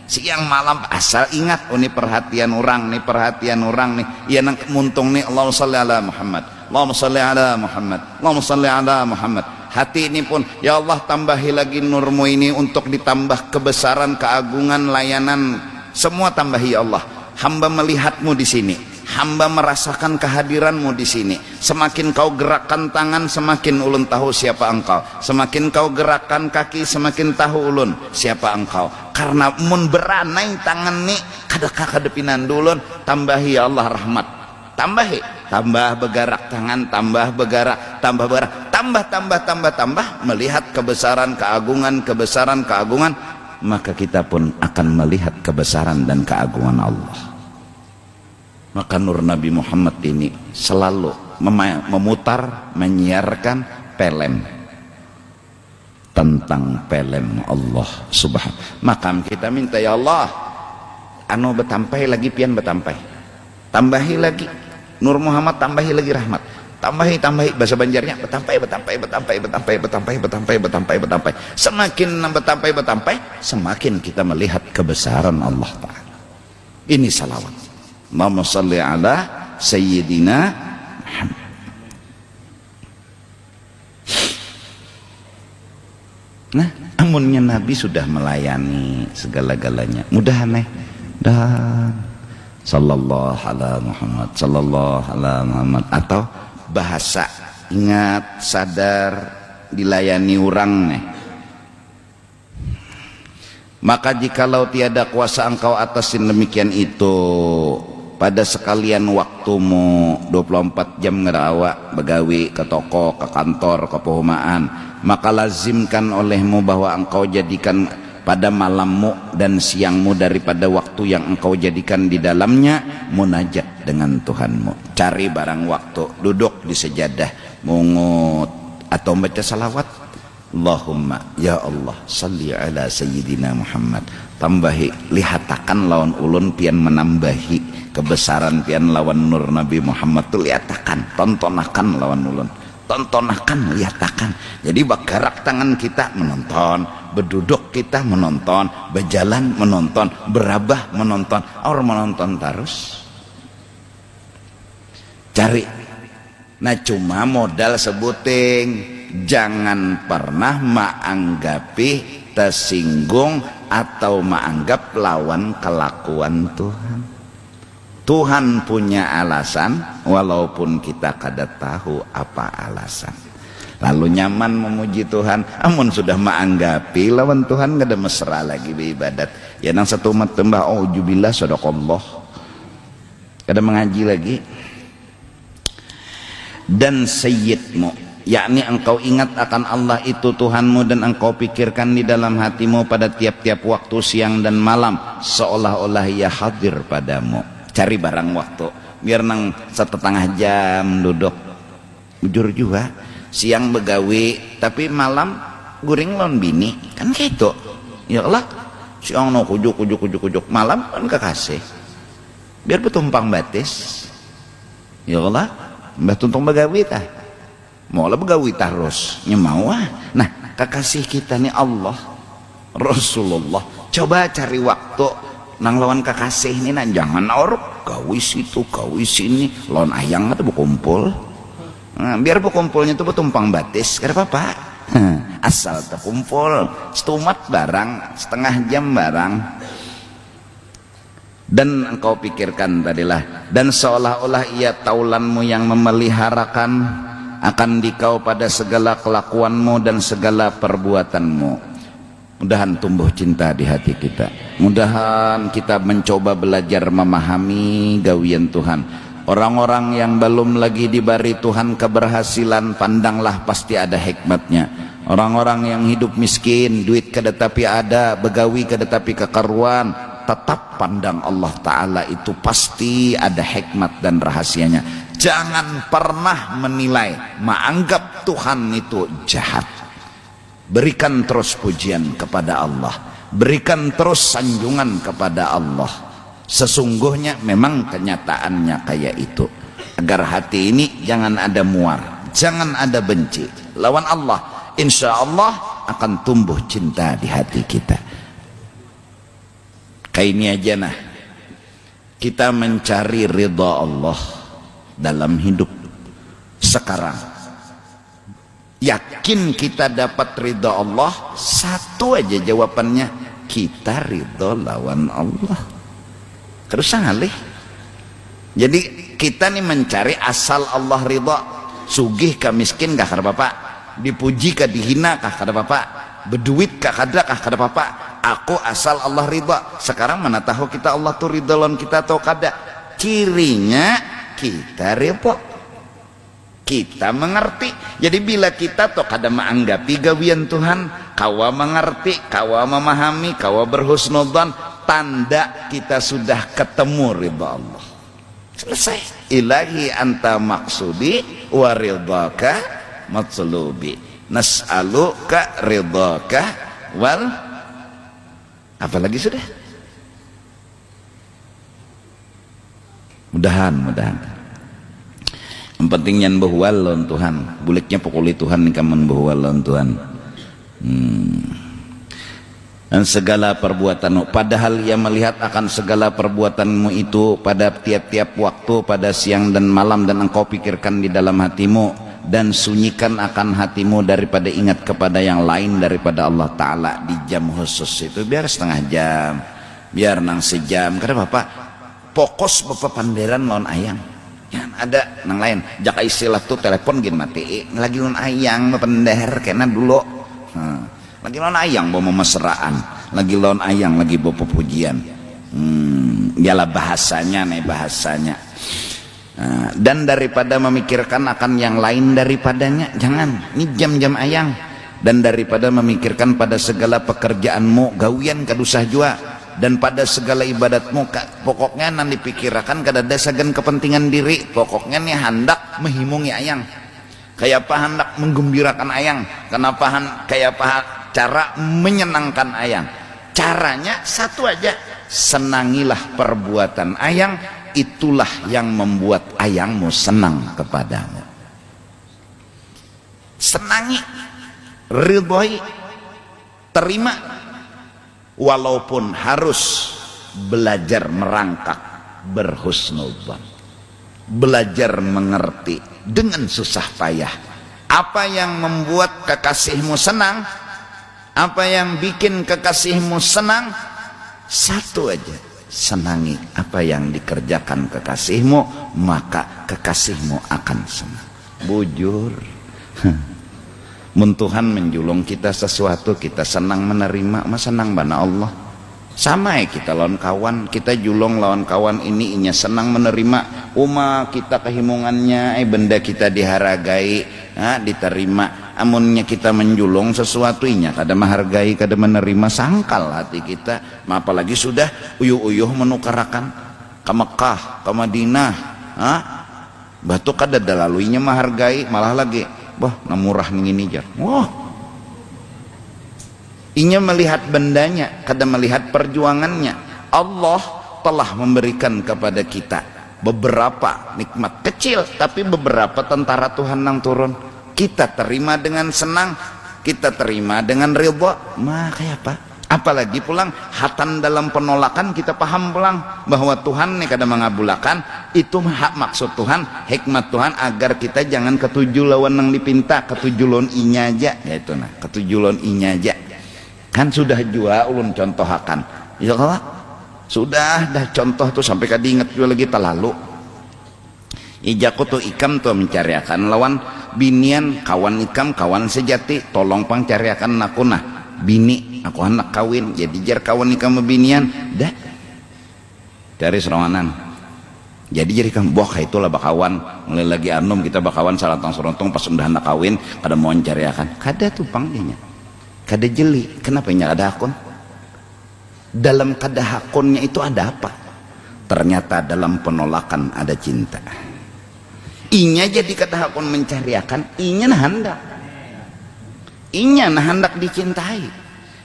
siang malam asal ingat, oh ini perhatian orang, nih perhatian orang nih. Iya nang kemuntung nih, Allahumma shalli ala Muhammad, Allahumma shalli ala Muhammad, Allahumma shalli ala Muhammad. Hati ini pun, ya Allah tambahi lagi nurmu ini untuk ditambah kebesaran, keagungan, layanan, semua tambahi ya Allah. Hamba melihatmu di sini, hamba merasakan kehadiranmu di sini. Semakin kau gerakkan tangan, semakin ulun tahu siapa engkau. Semakin kau gerakkan kaki, semakin tahu ulun siapa engkau. Karena mun beranai tangan nih, kadang kadepinan dulun, tambahi ya Allah rahmat. Tambahi, tambah begarak tangan, tambah begarak, tambah begarak, tambah, melihat kebesaran, keagungan, maka kita pun akan melihat kebesaran dan keagungan Allah. Maka nur Nabi Muhammad ini selalu memutar, menyiarkan pelem tentang pelem Allah subhanahu. Maka kita minta ya Allah, anu betampai lagi pian betampai, tambahi lagi Nur Muhammad, tambahi lagi rahmat, tambahi bahasa Banjarnya betampai. Semakin betampai, semakin kita melihat kebesaran Allah Ta'ala. Ini salawat. Allahumma salli ala Sayyidina Muhammad. Nah, amunnya Nabi sudah melayani segala-galanya, mudahan dan sallallahu ala Muhammad, sallallahu ala Muhammad. Atau bahasa ingat, sadar, dilayani orang nih. Maka jikalau tiada kuasa engkau atasin demikian itu, pada sekalian waktumu 24 jam ngerawa begawi ke toko, ke kantor, ke perumahan, maka lazimkan olehmu bahwa engkau jadikan pada malammu dan siangmu daripada waktu yang engkau jadikan di dalamnya munajat dengan Tuhanmu. Cari barang waktu, duduk di sejadah, mungut atau baca salawat. Allahumma ya Allah salli ala Sayyidina Muhammad. Tambahi, lihatakan lawan ulun pian menambahi kebesaran pian lawan nur Nabi Muhammad tu lihatakan, tontonakan lawan ulun. Tontonakan, lihatakan. Jadi bergerak tangan kita menonton, berduduk kita menonton, berjalan menonton, berabah menonton, orang menonton terus. Cari. Nah cuma modal sebuting, jangan pernah menganggapi tersinggung atau menganggap lawan kelakuan Tuhan. Tuhan punya alasan walaupun kita kada tahu apa alasan. Lalu nyaman memuji Tuhan, amun sudah menganggapi lawan Tuhan kada mesra lagi beribadat. Ya nang satu umat tembah auzubillah sadaqallah. Kada mengaji lagi. Dan sayyidmu, yakni engkau ingat akan Allah itu Tuhanmu dan engkau pikirkan di dalam hatimu pada tiap-tiap waktu siang dan malam seolah-olah ia hadir padamu. Cari barang waktu, biar nang 1,5 jam duduk. Jujur juga, siang begawi tapi malam guring lawan bini, kan kayak itu. Ya Allah, siang no kujuk, malam kan kekasih. Biar betumpang batis. Ya Allah, mbah tuntung begawi tah. Maulah begawi terus, nyemau Nah, kekasih kita nih Allah, Rasulullah. Coba cari waktu nang lawan kekasih ini, nah jangan orok gawi situ gawi sini lawan ayang atau berkumpul. Nah, biar berkumpulnya tuh betumpang batis kada apa-apa. Asal terkumpul setumat barang, 1/2 jam barang. Dan engkau pikirkan tadilah, dan seolah-olah ia taulanmu yang memeliharakan akan dikau pada segala kelakuanmu dan segala perbuatanmu. Mudahan tumbuh cinta di hati kita. Mudahan kita mencoba belajar memahami gawian Tuhan. Orang-orang yang belum lagi diberi Tuhan keberhasilan, pandanglah pasti ada hikmatnya. Orang-orang yang hidup miskin, duit kada tapi ada, begawi kada tapi kekaruan, tetap pandang Allah Ta'ala itu pasti ada hikmat dan rahasianya. Jangan pernah menilai, menganggap Tuhan itu jahat. Berikan terus pujian kepada Allah, berikan terus sanjungan kepada Allah. Sesungguhnya memang kenyataannya kayak itu. Agar hati ini jangan ada muar, jangan ada benci. Lawan Allah, insya Allah akan tumbuh cinta di hati kita. Kayak ini aja nah, kita mencari ridha Allah dalam hidup sekarang. Yakin kita dapat ridha Allah? Satu aja jawabannya, kita ridha lawan Allah. Terus ngalih. Jadi kita nih mencari asal Allah ridha. Sugih kah miskin kah kada bapak, dipuji kah dihina kah kada bapak, berduit kah kada kah kada bapak. Aku asal Allah ridha. Sekarang mana tahu kita Allah tuh ridha lawan kita atau kada? Cirinya kita ridha, kita mengerti. Jadi bila kita toh kada menganggapi gawian Tuhan, kawa mengerti, kawa memahami, kawa berhusnudzon, tanda kita sudah ketemu ridha Allah. Selesai. Ilahi anta maksudi wa ridhaka matslubi. Nas'aluka ridhaka wal apalagi sudah. Mudahan. Yang penting nyan bahwal lawan Tuhan, buliknya pokoli Tuhan nih kaman bahwal lawan Tuhan. Dan segala perbuatanmu, padahal ia melihat akan segala perbuatanmu itu pada tiap-tiap waktu, pada siang dan malam, dan engkau pikirkan di dalam hatimu, dan sunyikan akan hatimu daripada ingat kepada yang lain daripada Allah Ta'ala di jam khusus itu. Biar setengah jam, biar nang sejam, karena bapak pokos bapak panderan lawan ayang. Ya, ada nang lain jaka istilah tuh telepon gin mati lagi lawan ayang pendher kena dulu. Lagi lawan ayang bawa mesraan, lagi lawan ayang lagi bawa pujian. Ialah bahasanya nih bahasanya. Dan daripada memikirkan akan yang lain daripadanya, jangan. Ini jam-jam ayang. Dan daripada memikirkan pada segala pekerjaanmu, gawian kadusah jua, dan pada segala ibadatmu, pokoknya nan dipikirkan kada ada sagan kepentingan diri, pokoknya nih hendak menghimungi ayang. Kayak apa hendak menggembirakan ayang, kenapa kayak apa cara menyenangkan ayang. Caranya satu aja, senangilah perbuatan ayang, itulah yang membuat ayangmu senang kepadamu. Senangi, ridhoi, terima, walaupun harus belajar merangkak, berhusnudzon, belajar mengerti dengan susah payah. Apa yang membuat kekasihmu senang, apa yang bikin kekasihmu senang, satu aja, senangi apa yang dikerjakan kekasihmu, maka kekasihmu akan senang. Bujur. Mun Tuhan menjulung kita sesuatu, kita senang menerima, mah senang bana Allah. Sama ya kita lawan kawan, kita julung lawan kawan ini inya senang menerima. Kita kehimungannya, benda kita diharagai, diterima. Amunnya kita menjulung sesuatu inya kada menghargai, kada menerima, sangkal hati kita. Apalagi sudah uyuh-uyuh menukarakan ke Mekah, ke Madinah, batu kada dalaluinya menghargai, malah lagi murah nih ini jar. Inya melihat bendanya, kada melihat perjuangannya. Allah telah memberikan kepada kita beberapa nikmat kecil, tapi beberapa tentara Tuhan yang turun. Kita terima dengan senang, kita terima dengan ridha. Kayak apa? Apalagi pulang hatan dalam penolakan, kita paham pulang bahwa Tuhan nih kada mengabulakan, itu hak maksud Tuhan, hikmat Tuhan agar kita jangan ketujuh lawan yang dipinta, ketujuh lawan inya aja, yaitu ketujuh lawan inya aja. Kan sudah jua ulun contohakan, ya kalau sudah dah contoh tuh sampai kada ingat juga lagi terlalu. Ijaku tuh ikam tuh mencariakan lawan binian, kawan ikam, kawan sejati, tolong pang cariakan aku bini aku hendak kawin jadi jar kawan nikah mebinian dah dari seronganan jadi kamu boh itulah bakawan mulai lagi anum kita bakawan salatang serontong pas udah hendak kawin kada mau cari akan kada tuh pangnya kada jeli kenapa nya ada hakun dalam kada hakunnya itu ada apa ternyata dalam penolakan ada cinta inya jadi kada hakun mencari akan inya nah hendak dicintai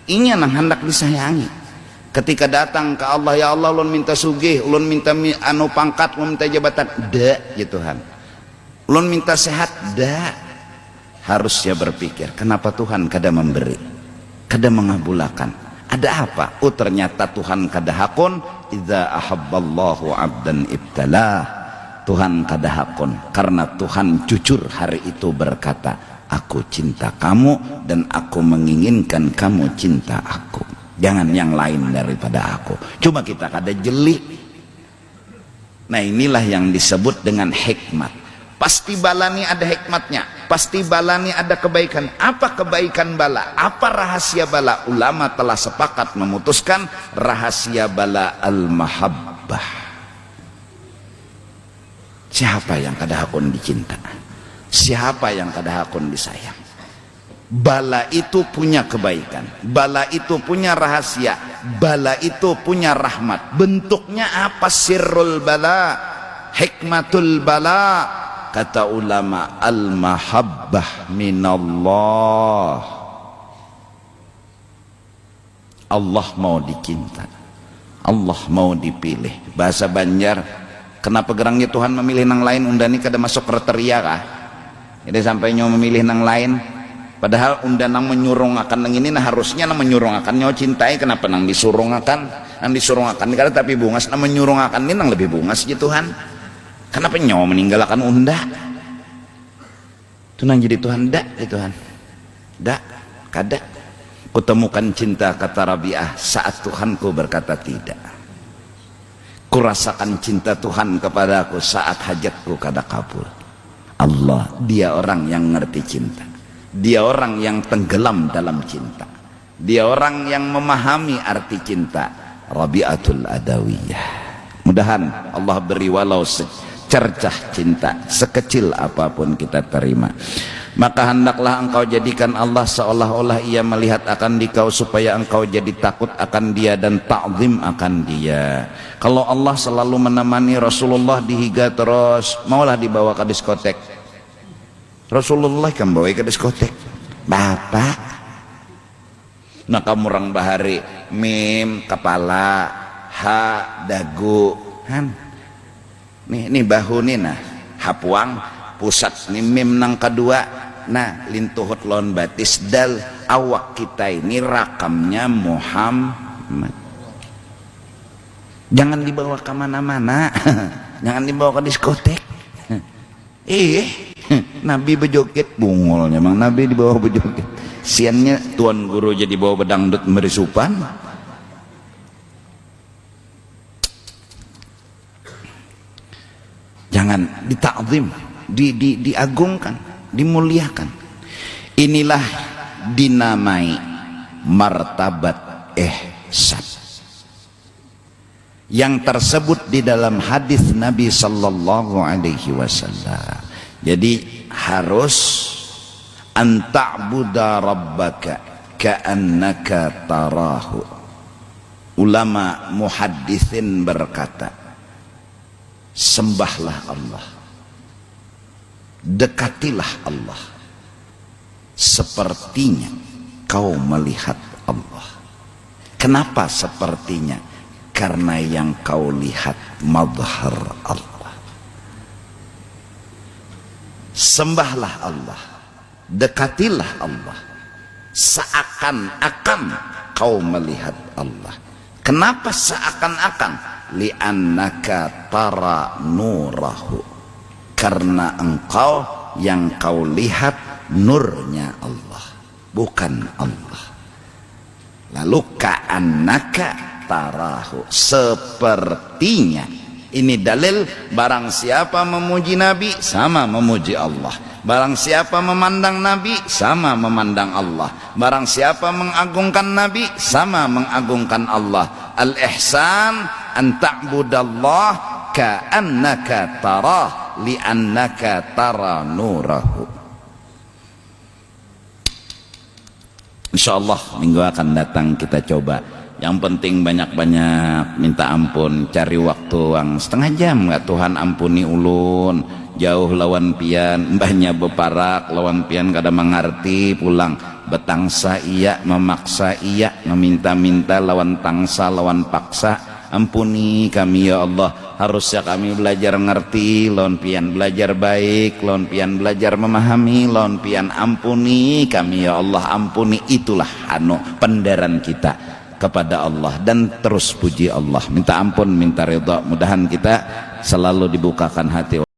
inya nah hendak disayangi ketika datang ke Allah ya Allah ulun minta sugih ulun minta anu pangkat ulun minta jabatan dak ya Tuhan ulun minta sehat dak harusnya berpikir kenapa Tuhan kada memberi kada mengabulkan ada apa ternyata Tuhan kada hakun idza ahabballahu abdan ibtalah Tuhan kada hakun karena Tuhan jujur hari itu berkata aku cinta kamu dan aku menginginkan kamu cinta aku jangan yang lain daripada aku cuma kita kada jeli nah inilah yang disebut dengan hikmat pasti balani ada hikmatnya pasti balani ada kebaikan apa kebaikan bala apa rahasia bala ulama telah sepakat memutuskan rahasia bala al-mahabbah siapa yang kada hakun dicinta siapa yang kada hakun disayang bala itu punya kebaikan bala itu punya rahasia bala itu punya rahmat bentuknya apa sirrul bala hikmatul bala kata ulama al-mahabbah minallah Allah mau dicinta Allah mau dipilih bahasa Banjar kenapa gerangnya Tuhan memilih nang lain undani kada masuk kriteria kah jadi sampai nyawa memilih nang lain padahal undang nang menyurung akan nang ini nah harusnya nang menyurung akan nyawa cintai kenapa nang disurung akan kada tapi bungas nang menyurung akan ini nang lebih bungas ya Tuhan kenapa nyawa meninggalkan unda itu nang jadi Tuhan dak ya Tuhan dak kada kutemukan cinta kata Rabi'ah saat Tuhanku berkata tidak kurasakan cinta Tuhan kepadaku saat hajatku kada kabul Allah dia orang yang ngerti cinta dia orang yang tenggelam dalam cinta dia orang yang memahami arti cinta Rabi'atul Adawiyah mudahan Allah beri walau secercah cinta sekecil apapun kita terima maka hendaklah engkau jadikan Allah seolah-olah ia melihat akan dikau supaya engkau jadi takut akan dia dan ta'zim akan dia kalau Allah selalu menemani Rasulullah dihiga terus maulah dibawa ke diskotek Rasulullah kan bawa ke diskotek bapak nah kamu orang bahari mim kepala ha dagu kan nih bahu nih nah hapuang pusat nih mim nang kedua nah lintuhut lon batis dal awak kita ini rakamnya Muhammad jangan dibawa ke mana-mana jangan dibawa ke diskotek Nabi bejoget bungolnya mang Nabi dibawa bejoget siannya tuan guru jadi bawa bedangdut merisupan jangan ditakzim diagungkan dimuliakan inilah dinamai martabat ihsan yang tersebut di dalam hadis Nabi sallallahu alaihi wasallam jadi harus anta'buda rabbaka ka'annaka tarahu ulama muhadditsin berkata sembahlah Allah dekatilah Allah sepertinya kau melihat Allah kenapa sepertinya karena yang kau lihat madhar Allah sembahlah Allah dekatilah Allah seakan-akan kau melihat Allah kenapa seakan-akan li'annaka tara nurahu karena engkau yang kau lihat nurnya Allah bukan Allah lalu ka'annaka tarahu sepertinya Ini dalil, barang siapa memuji Nabi sama memuji Allah. Barang siapa memandang Nabi sama memandang Allah. Barang siapa mengagungkan Nabi sama mengagungkan Allah. Al-ihsan an ta'budallah ka'annaka tarah li'annaka tara nurahu. Insyaallah minggu akan datang kita coba. Yang penting banyak-banyak minta ampun, cari waktu yang setengah jam nggak Tuhan ampuni ulun, jauh lawan pian, mbahnya beparak lawan pian kada mengerti pulang, betangsa iya, memaksa iya, meminta-minta lawan tangsa lawan paksa. Ampuni kami ya Allah, harusnya kami belajar ngerti, lawan pian belajar baik, lawan pian belajar memahami, lawan pian ampuni kami ya Allah, ampuni. Itulah pendaran kita kepada Allah, dan terus puji Allah, minta ampun, minta ridha. Mudahan kita selalu dibukakan hati.